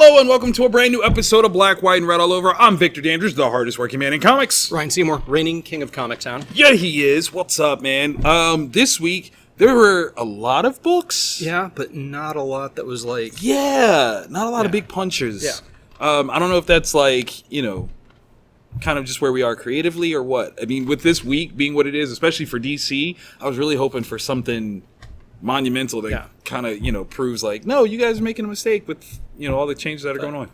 Hello and welcome to a brand new episode of Black, White, and Red All Over. I'm Victor Dandridge, the hardest working man in comics. Ryan Seymore, reigning king of Comic Town. Yeah, he is. What's up, man? This week, there were a lot of books. Yeah, but not a lot that was like... Yeah, not a lot of big punchers. Yeah. I don't know if that's like, kind of just where we are creatively or what. I mean, with this week being what it is, especially for DC, I was really hoping for something monumental that kind of, proves like, no, you guys are making a mistake with, all the changes that are going on.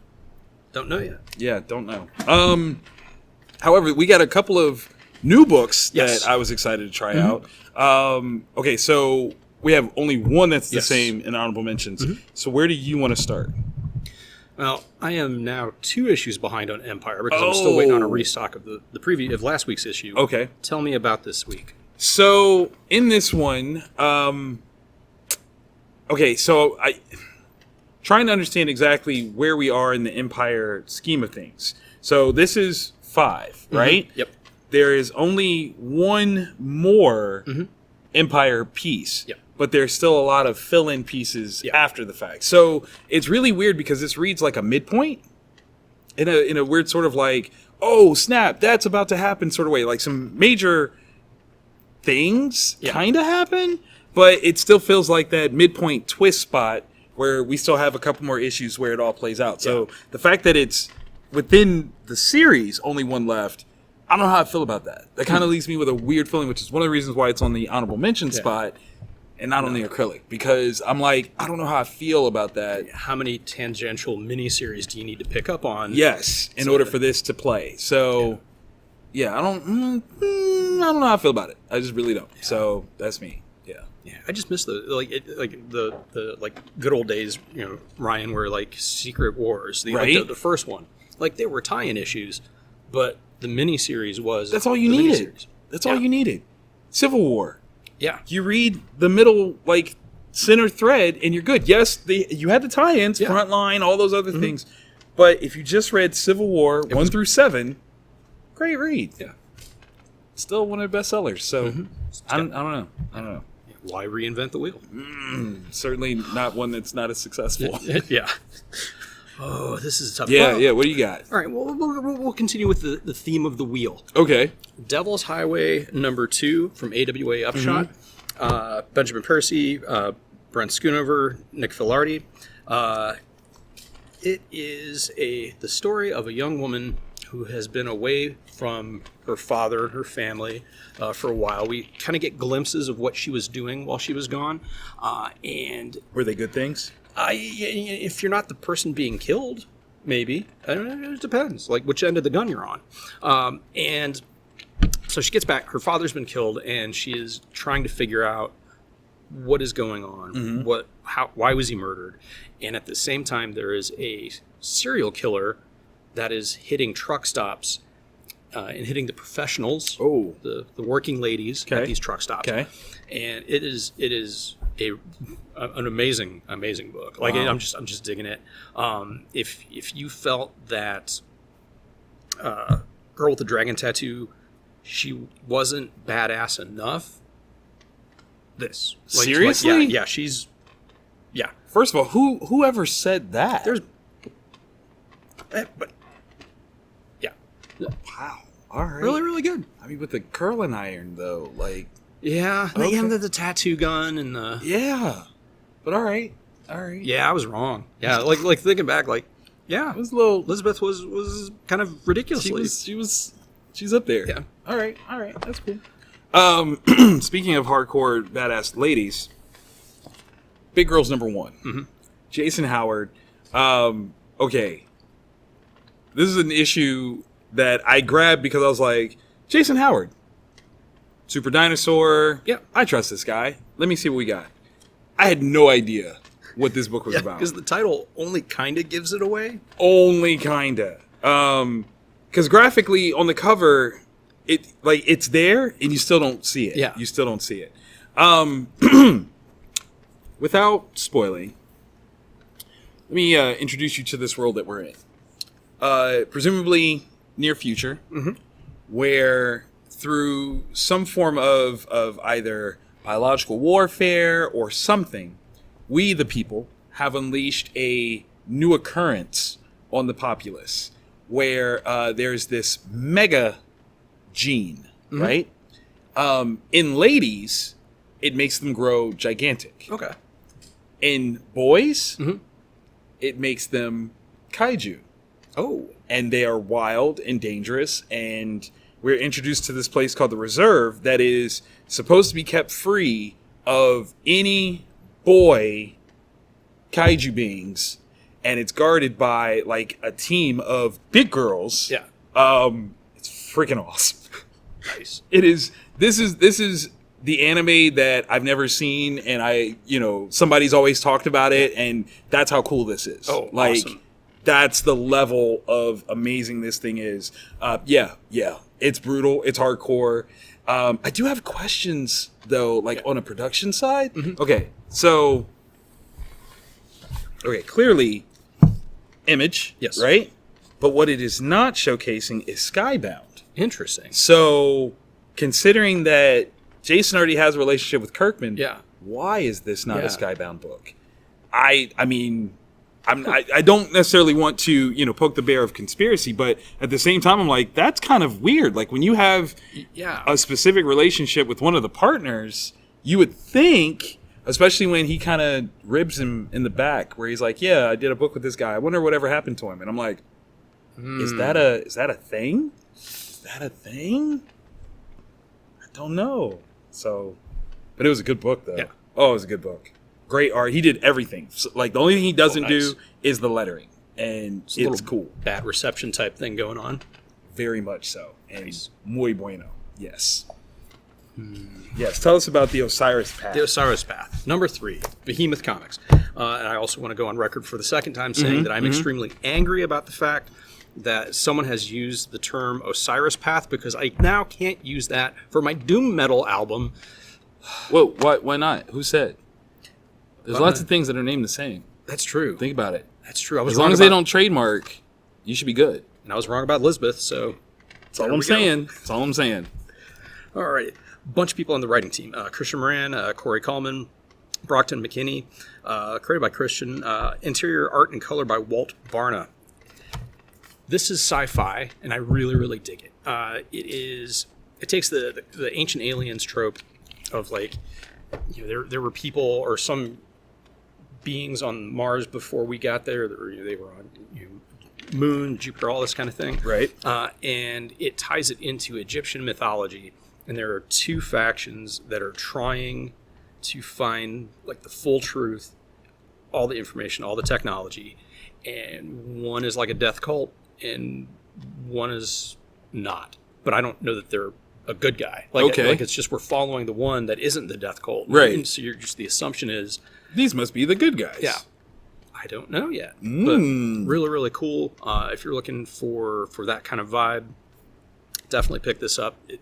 Don't know yet. Yeah, don't know. However, we got a couple of new books that I was excited to try out. Okay, so we have only one that's the same in honorable mentions. So where do you want to start? Well, I am now 2 issues behind on Empyre because I'm still waiting on a restock of the preview of last week's issue. Okay. Tell me about this week. So in this one, so I trying to understand exactly where we are in the Empyre scheme of things. So this is 5, right? Yep. There is only one more Empyre piece. Yep. But there's still a lot of fill-in pieces after the fact. So it's really weird because this reads like a midpoint in a weird sort of like, oh, snap, that's about to happen sort of way. Like some major things kind of happen, but it still feels like that midpoint twist spot where we still have a couple more issues where it all plays out. So the fact that it's within the series, only one left, I don't know how I feel about that. That kind of leaves me with a weird feeling, which is one of the reasons why it's on the honorable mention spot and not on the Acrylic, because I'm like, I don't know how I feel about that. How many tangential miniseries do you need to pick up on? Yes, in order for this to play. So, I don't know how I feel about it. I just really don't. So that's me. Yeah, I just miss the good old days, Ryan, where like Secret Wars, the first one, like they were tie-in issues, but the miniseries was that's all you needed. That's all you needed. Civil War. Yeah, you read the middle center thread and you're good. Yes, you had the tie-ins, Frontline, all those other things, but if you just read Civil War 1 through 7, great read. Yeah, still one of the best sellers. So I don't know. Why reinvent the wheel? Certainly not one that's not as successful. Yeah. Oh, this is a tough. Yeah. What do you got? All right. Well, we'll continue with the theme of the wheel. Okay. Devil's Highway #2 from AWA Upshot. Benjamin Percy, Brent Schoonover, Nick Filardi. It is the story of a young woman who has been away from her father and her family for a while. We kind of get glimpses of what she was doing while she was gone. And were they good things? If you're not the person being killed, maybe. I don't know, it depends, like which end of the gun you're on. And so she gets back. Her father's been killed, and she is trying to figure out what is going on. Why was he murdered? And at the same time, there is a serial killer that is hitting truck stops and hitting the professionals, the working ladies at these truck stops. Okay. And it is an amazing book. Like I'm just digging it. If you felt that girl with the dragon tattoo, she wasn't badass enough. Seriously? She's. First of all, whoever said that? Wow. All right. Really, really good. I mean, with the curling iron, though, the tattoo gun and the... Yeah. But all right. Yeah, I was wrong. Yeah, like thinking back, it was a little... Elizabeth was kind of ridiculously... She's up there. Yeah. All right. That's cool. Speaking of hardcore badass ladies, Big Girls #1. Jason Howard. Okay. This is an issue that I grabbed because I was like, Jason Howard, Super Dinosaur. Yeah, I trust this guy. Let me see what we got. I had no idea what this book was about. Because the title only kind of gives it away. Only kind of. Because graphically on the cover, it's there and you still don't see it. Yeah. You still don't see it. Without spoiling, let me introduce you to this world that we're in. Presumably near future, where through some form of either biological warfare or something, we, the people, have unleashed a new occurrence on the populace where there's this mega gene, right? In ladies, it makes them grow gigantic. Okay. In boys, it makes them kaiju. Oh. And they are wild and dangerous. And we're introduced to this place called the Reserve that is supposed to be kept free of any boy kaiju beings. And it's guarded by like a team of big girls. Yeah. It's freaking awesome. Nice. It is. This is the anime that I've never seen, and somebody's always talked about it, and that's how cool this is. Oh, like, awesome. That's the level of amazing this thing is. Yeah. It's brutal. It's hardcore. I do have questions though, like on a production side. Okay, so clearly, image. Yes. Right. But what it is not showcasing is Skybound. Interesting. So, considering that Jason already has a relationship with Kirkman, why is this not a Skybound book? I mean, I don't necessarily want to, poke the bear of conspiracy, but at the same time, I'm like, that's kind of weird. Like, when you have a specific relationship with one of the partners, you would think, especially when he kind of ribs him in the back, where he's like, yeah, I did a book with this guy. I wonder whatever happened to him. And I'm like, is that a thing? Is that a thing? I don't know. So, but it was a good book, though. Yeah. Oh, it was a good book. Great art. He did everything. So, like, the only thing he doesn't nice. do is the lettering. And it's cool. Bad reception type thing going on. Very much so. And Nice. Muy bueno. Yes. Yes. Tell us about the Osiris Path. The Osiris Path. Number 3, Behemoth Comics. And I also want to go on record for the second time saying that I'm extremely angry about the fact that someone has used the term Osiris Path, because I now can't use that for my doom metal album. Whoa, why not? Who said? There's lots of things that are named the same. That's true. Think about it. That's true. I was As wrong long as about, they don't trademark, you should be good. And I was wrong about Lisbeth, so That's all I'm saying. That's all I'm saying. All right. Bunch of people on the writing team. Christian Moran, Corey Coleman, Brockton McKinney, created by Christian. Interior art and color by Walt Varna. This is sci-fi, and I really, really dig it. It takes the ancient aliens trope of, like, there were people or some beings on Mars before we got there. They were on Moon, Jupiter, all this kind of thing. Right. And it ties it into Egyptian mythology. And there are 2 factions that are trying to find, like, the full truth, all the information, all the technology. And one is like a death cult, and one is not. But I don't know that they're a good guy. Like it's just we're following the one that isn't the death cult. Right. And so the assumption is, These must be the good guys. yeah. I don't know yet. But really, really cool. If you're looking for that kind of vibe, definitely pick this up. It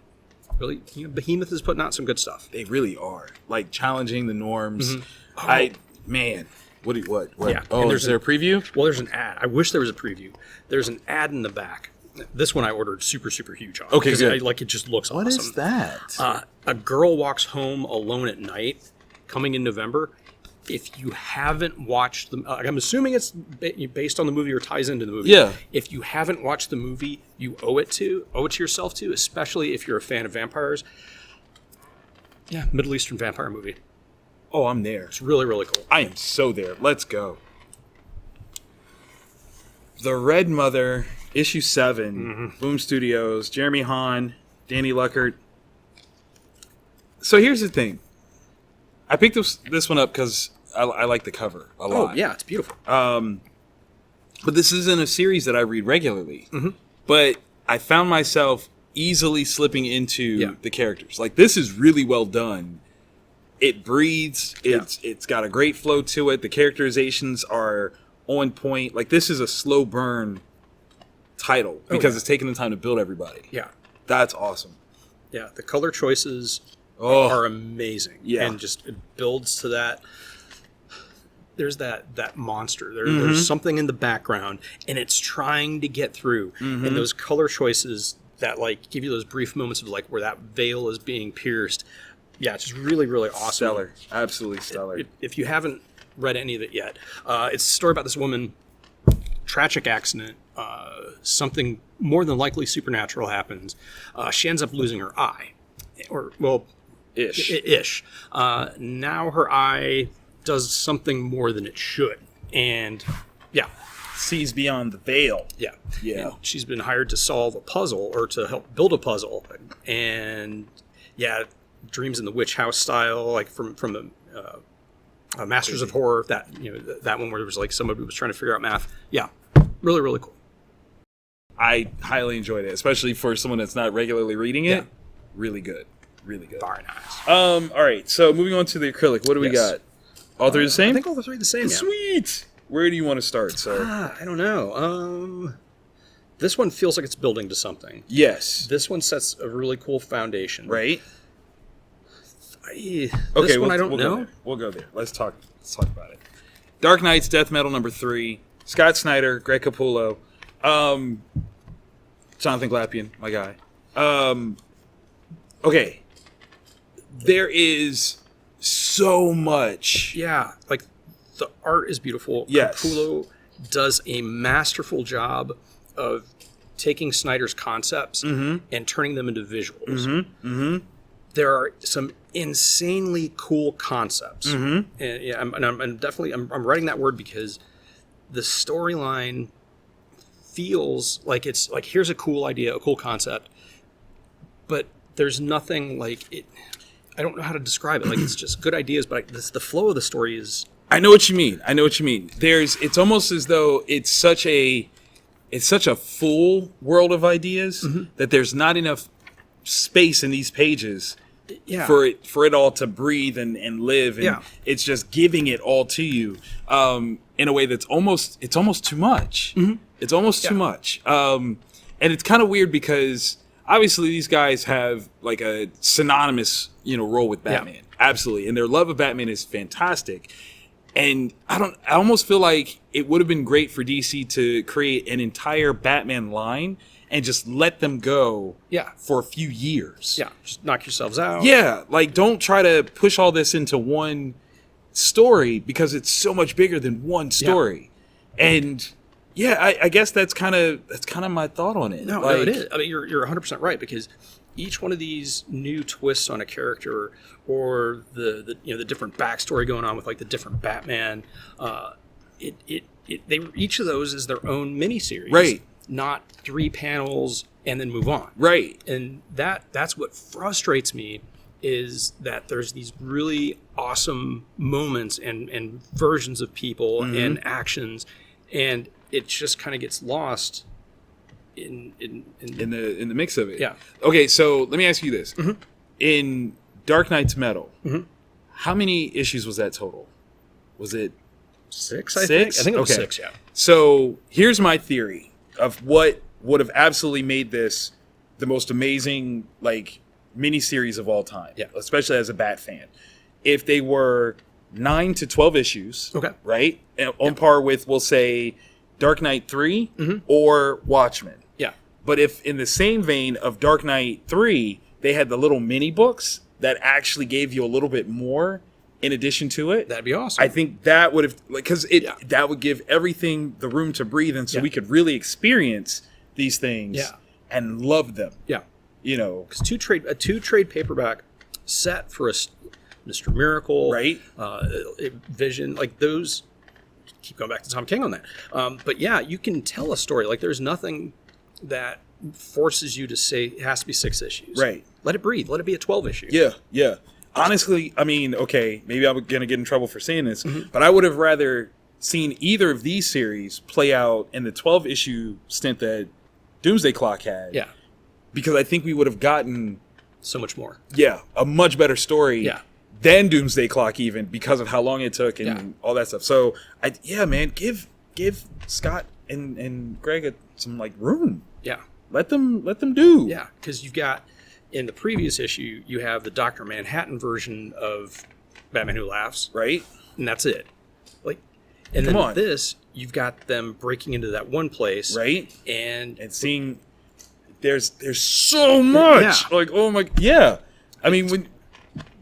really, Behemoth is putting out some good stuff. They really are. Like, challenging the norms. Oh. What? Yeah. Oh, And is there a preview? Well, there's an ad. I wish there was a preview. There's an ad in the back. This one I ordered super, super huge on. Okay, good. It just looks awesome. What is that? A girl walks home alone at night, coming in November. If you haven't watched the, I'm assuming it's based on the movie or ties into the movie. Yeah. If you haven't watched the movie, you owe it to yourself to, especially if you're a fan of vampires. Yeah, Middle Eastern vampire movie. Oh, I'm there. It's really, really cool. I am so there. Let's go. The Red Mother, issue 7, Boom Studios, Jeremy Hahn, Danny Luckert. So here's the thing. I picked this one up because I like the cover a lot. Oh, yeah, it's beautiful. But this isn't a series that I read regularly. But I found myself easily slipping into the characters. Like, this is really well done. It breathes. It's got a great flow to it. The characterizations are on point. Like, this is a slow burn title because it's taking the time to build everybody. Yeah. That's awesome. Yeah, the color choices are amazing. Yeah. And just it builds to that. There's that monster. There's something in the background, and it's trying to get through. And those color choices that, like, give you those brief moments of, like, where that veil is being pierced. Yeah, it's just really, really awesome. Stellar. Absolutely stellar. If you haven't read any of it yet, it's a story about this woman tragic accident. Something more than likely supernatural happens. She ends up losing her eye, or well, ish. Now her eye does something more than it should, and yeah, sees beyond the veil. yeah. Yeah. And she's been hired to solve a puzzle or to help build a puzzle, and yeah, Dreams in the Witch House style, like from the Masters of Horror. That that one where there was like somebody who was trying to figure out math. Yeah, really, really cool. I highly enjoyed it, especially for someone that's not regularly reading it. Yeah. Really good. Really good. Very nice. All right, so moving on to the acrylic. What do we got? All three the same? I think all the three are the same. Yeah. Sweet. Where do you want to start, sir? I don't know. This one feels like it's building to something. Yes. This one sets a really cool foundation. Right? This one I don't know. We'll go there. Let's talk about it. Dark Knight's Death Metal #3. Scott Snyder, Greg Capullo. Jonathan Glapion, my guy. Okay. There is so much. Yeah, like the art is beautiful. Yes. Capullo does a masterful job of taking Snyder's concepts and turning them into visuals. There are some insanely cool concepts, and yeah, I'm definitely writing that word because the storyline feels like it's like, here's a cool idea, a cool concept, but there's nothing like it. I don't know how to describe it. Like, it's just good ideas, but the flow of the story is. I know what you mean. It's almost as though it's such a full world of ideas that there's not enough space in these pages for it all to breathe and live, and it's just giving it all to you in a way that's almost too much. It's almost too much, and it's kind of weird because obviously these guys have like a synonymous role with Batman, absolutely, and their love of Batman is fantastic. And I almost feel like it would have been great for DC to create an entire Batman line and just let them go for a few years. Yeah, just knock yourselves out. Yeah, like don't try to push all this into one story because it's so much bigger than one story. Yeah. And yeah, I guess that's kind of my thought on it. No, it is. I mean, you're 100% right, because each one of these new twists on a character, or the different backstory going on with like the different Batman, each of those is their own miniseries, right? Not 3 panels and then move on, right? And that's what frustrates me, is that there's these really awesome moments and versions of people and actions, and it just kind of gets lost in the mix of it. Yeah. Okay, so let me ask you this: in Dark Knight's Metal, how many issues was that total? Was it 6? I think it was 6. Yeah. So here's my theory of what would have absolutely made this the most amazing miniseries of all time. Yeah. Especially as a Bat fan, if they were 9 to 12 issues. Okay. Right. On par with, we'll say, Dark Knight 3 or Watchmen. Yeah. But if in the same vein of Dark Knight 3, they had the little mini books that actually gave you a little bit more in addition to it, that'd be awesome. I think that would have, that would give everything the room to breathe, and so we could really experience these things and love them. Yeah. Because a two trade paperback set for a Mr. Miracle, right? Vision, like those. Keep going back to Tom King on that. But yeah, you can tell a story. Like, there's nothing that forces you to say it has to be 6 issues. Right. Let it breathe. Let it be a 12 issue. Yeah, yeah. Honestly, I mean, okay, maybe I'm going to get in trouble for saying this, but I would have rather seen either of these series play out in the 12-issue stint that Doomsday Clock had. Yeah. Because I think we would have gotten so much more. Yeah, a much better story. Yeah. Than Doomsday Clock, even because of how long it took and all that stuff. So, man, give Scott and Greg some room. Yeah, let them do. Yeah, because you've got in the previous issue you have the Dr. Manhattan version of Batman Who Laughs, right? And that's it. And then with this, you've got them breaking into that one place, right? And seeing there's so much. Yeah. Oh my, yeah. I mean when.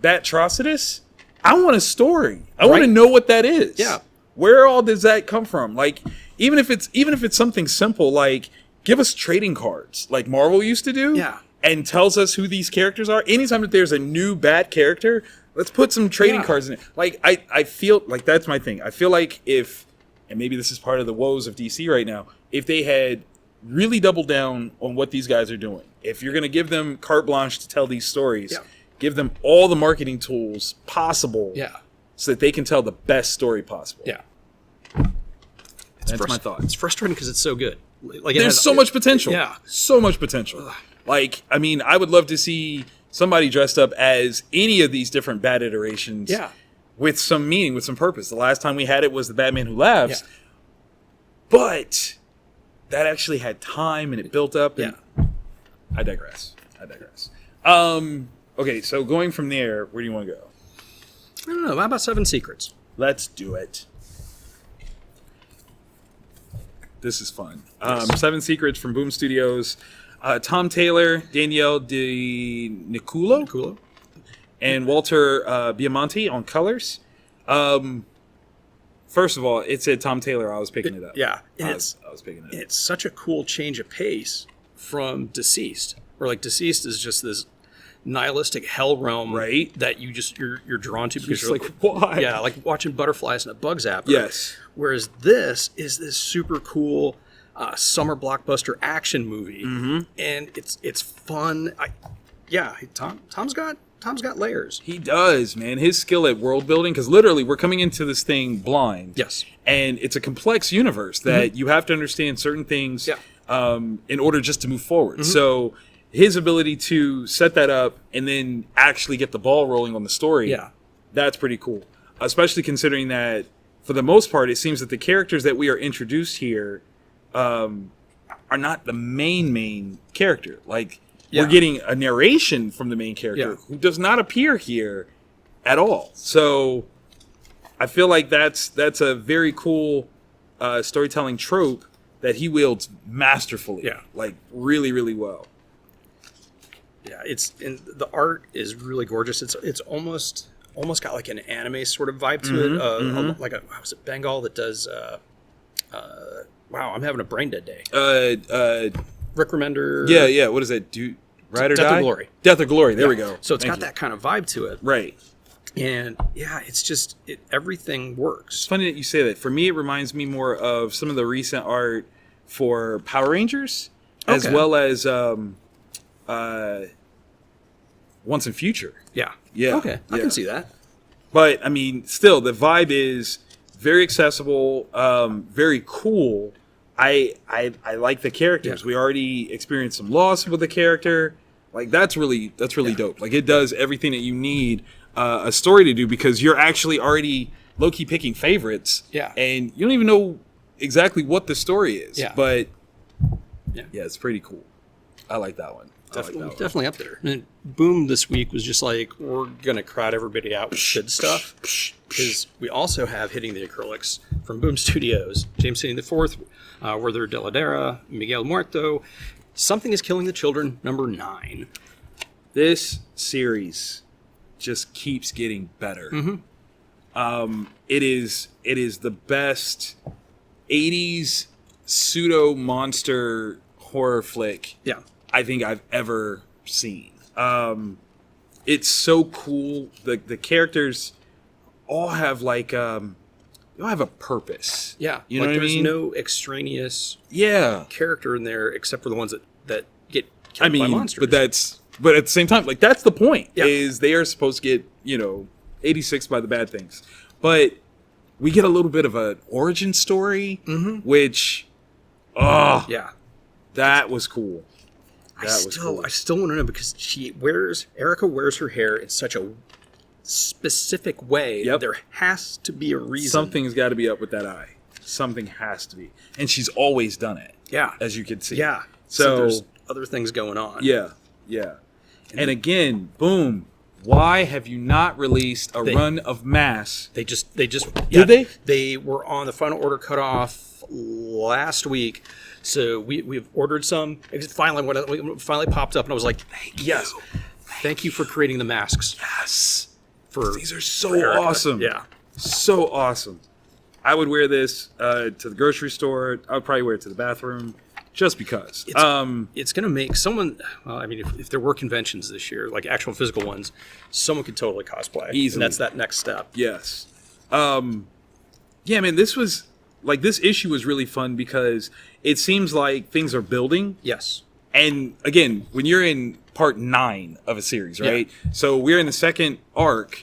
That Atrocitus, I want a story. I want to know what that is. Yeah. where all does that come from? Like, even if it's something simple, like give us trading cards, like Marvel used to do, and tells us who these characters are. Anytime that there's a new bad character, let's put some trading cards in it. Like, I feel like that's my thing. I feel like if, and maybe this is part of the woes of DC right now, if they had really doubled down on what these guys are doing, if you're going to give them carte blanche to tell these stories, give them all the marketing tools possible so that they can tell the best story possible. Yeah. That's my thought. It's frustrating because it's so good. Like, there's so much potential. Yeah. So much potential. Like, I mean, I would love to see somebody dressed up as any of these different bad iterations with some meaning, with some purpose. The last time we had it was the Batman Who Laughs. Yeah. But that actually had time and it built up. And I digress. Okay, so going from there, where do you want to go? I don't know. How about 7 Secrets? Let's do it. This is fun. 7 Secrets from Boom Studios. Tom Taylor, Danielle Di Nicuolo, and Walter Biamonte on colors. First of all, it said Tom Taylor. I was picking it up. Yeah, I was picking it up. It's such a cool change of pace from Deceased, where like Deceased is just this nihilistic hell realm, right? That you're drawn to because you're like, why? Yeah, like watching butterflies and a bug zapper. Yes. Whereas this is this super cool summer blockbuster action movie, and it's fun. Tom's got layers. He does, man. His skill at world building, because literally we're coming into this thing blind. Yes. And it's a complex universe that you have to understand certain things in order just to move forward. So his ability to set that up and then actually get the ball rolling on the story, that's pretty cool. Especially considering that, for the most part, it seems that the characters that we are introduced here are not the main character. Like, we're getting a narration from the main character who does not appear here at all. So I feel like that's a very cool storytelling trope that he wields masterfully. Yeah. Like, really, really well. Yeah, and the art is really gorgeous. It's almost got like an anime sort of vibe to it. Like was it Bengal that does wow, I'm having a brain dead day. Rick Remender. Yeah. What is that? Ride or Die? Death or Glory. Death or Glory. There we go. So it's got that kind of vibe to it. Right. And it's just everything works. It's funny that you say that. For me, it reminds me more of some of the recent art for Power Rangers, as well as Once in Future. Yeah. Okay, I can see that. But I mean, still, the vibe is very accessible, very cool. I like the characters. We already experienced some loss with the character. Like, that's really dope. Like, it does everything that you need a story to do, because you're actually already low-key picking favorites. Yeah. And you don't even know exactly what the story is. Yeah. But it's pretty cool. I like that one. Definitely up there. And Boom this week was just like, we're going to crowd everybody out with good stuff. Because we also have hitting the acrylics from Boom Studios, James City IV, Werther de la Dera, Miguel Muerto. Something is Killing the Children, number 9. This series just keeps getting better. It is the best 80s pseudo monster horror flick I think I've ever seen. It's so cool. The characters all have like they all have a purpose. Yeah, you know what I mean? There's no extraneous character in there except for the ones that get killed by monsters. But at the same time, like, that's the point. Is they are supposed to get 86 by the bad things, but we get a little bit of an origin story, which that was cool. I still want to know, because Erica wears her hair in such a specific way. There has to be a reason. Something's got to be up with that eye. Something has to be. And she's always done it. Yeah. As you can see. Yeah. So there's other things going on. Yeah. Yeah. And again, Boom, why have you not released a run of Mass? They just Did they? They were on the final order cutoff last week. So we've ordered some. It finally popped up, and I was like, thank you for creating the masks. Yes. These are so awesome. Yeah. So awesome. I would wear this to the grocery store. I would probably wear it to the bathroom, just because. It's going to make someone. Well, I mean, if there were conventions this year, like actual physical ones, someone could totally cosplay. Easily. And that's that next step. Yes. Yeah, man. This issue was really fun because it seems like things are building. Yes. And again, when you're in part 9 of a series, right? Yeah. So we're in the second arc.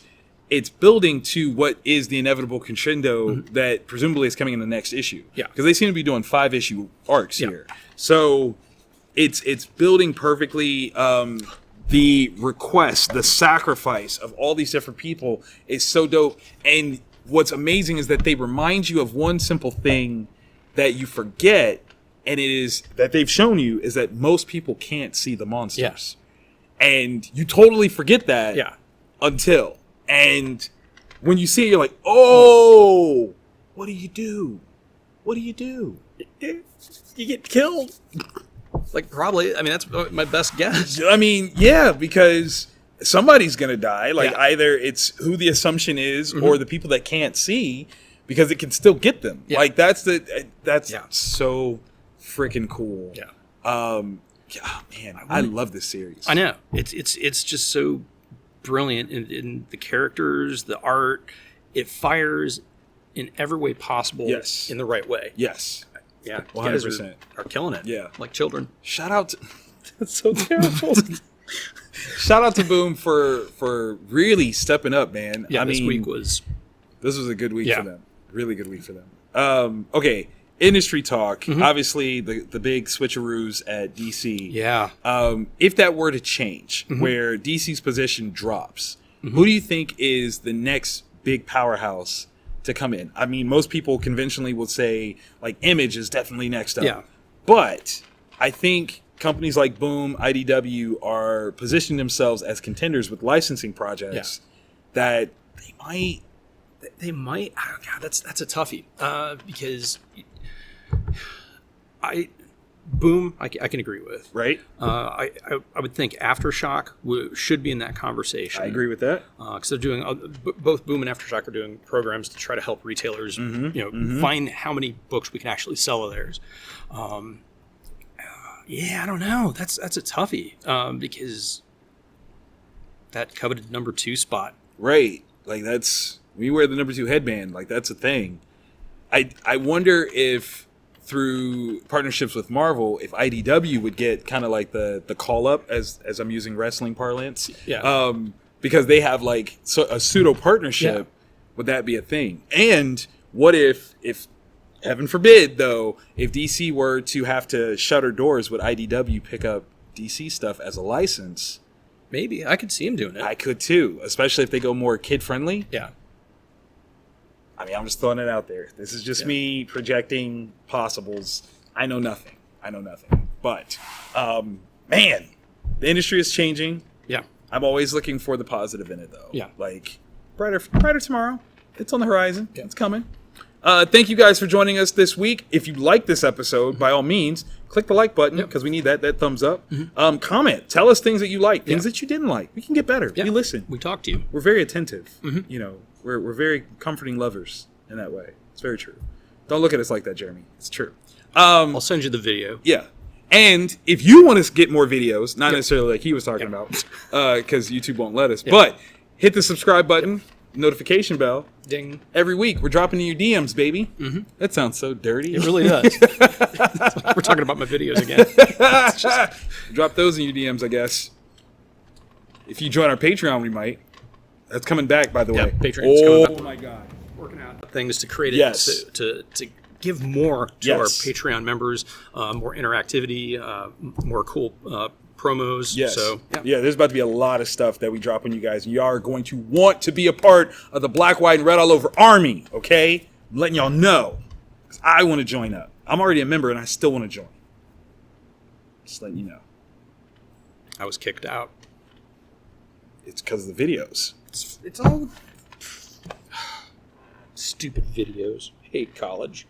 It's building to what is the inevitable crescendo that presumably is coming in the next issue. Yeah. Because they seem to be doing 5-issue arcs here. So it's building perfectly. The request, the sacrifice of all these different people is so dope. And what's amazing is that they remind you of one simple thing that you forget, and it is that they've shown you is that most people can't see the monsters. Yes. And you totally forget that until. And when you see it, you're like, oh, what do you do? What do you do? You get killed. Like, probably. I mean, that's my best guess. I mean, yeah, because somebody's going to die. Like, either it's who the assumption is or the people that can't see, because it can still get them. Yeah. Like, that's so freaking cool. Yeah. Man, I love this series. I know. It's just so brilliant in the characters, the art. It fires in every way possible. Yes. In the right way. Yes. Yeah. 100%. Are killing it. Yeah. Like children. Shout out to... That's so terrible. Shout out to Boom for really stepping up, man. Yeah, this was a good week for them. Really good week for them. Okay. Industry talk. Obviously, the big switcheroos at DC. Yeah. If that were to change, where DC's position drops, who do you think is the next big powerhouse to come in? I mean, most people conventionally will say, like, Image is definitely next up. Yeah. But I think companies like Boom, IDW are positioning themselves as contenders with licensing projects that they might. Oh God, that's a toughie. Because Boom, I can agree with. Right. I would think Aftershock should be in that conversation. I agree with that. Because they're doing both Boom and Aftershock are doing programs to try to help retailers, find how many books we can actually sell of theirs. I don't know. That's a toughie because that coveted number 2 spot. Right. Like, that's when you wear the number 2 headband. Like, that's a thing. I wonder if, through partnerships with Marvel, if IDW would get kind of like the call up, as I'm using wrestling parlance, because they have like a pseudo partnership. Would that be a thing? And what if heaven forbid though, if DC were to have to shutter doors, would IDW pick up DC stuff as a license? Maybe I could see him doing it. I could too, especially if they go more kid friendly. Yeah. I mean, I'm just throwing it out there. This is just me projecting possibles. I know nothing. But, man, the industry is changing. Yeah. I'm always looking for the positive in it, though. Yeah. Like, brighter tomorrow. It's on the horizon. Yeah. It's coming. Thank you guys for joining us this week. If you like this episode, by all means, click the like button, because we need that thumbs up. Comment. Tell us things that you like, things that you didn't like. We can get better. We listen. We talk to you. We're very attentive. You know, we're very comforting lovers in that way. It's very true. Don't look at us like that, Jeremy. It's true. I'll send you the video. Yeah. And if you want to get more videos, not necessarily like he was talking about, because YouTube won't let us, but hit the subscribe button, notification bell. Ding. Every week, we're dropping in your DMs, baby. That sounds so dirty. It really does. We're talking about my videos again. Drop those in your DMs, I guess. If you join our Patreon, we might. That's coming back, by the way. Patreon's coming back. Oh, my God. Working out things to create it, to give more to our Patreon members, more interactivity, more cool promos. Yes. So, there's about to be a lot of stuff that we drop on you guys. You are going to want to be a part of the Black, White, and Red All Over Army, okay? I'm letting y'all know. 'Cause I want to join up. I'm already a member, and I still want to join. Just letting you know. I was kicked out. It's because of the videos. It's all stupid videos. Hate college.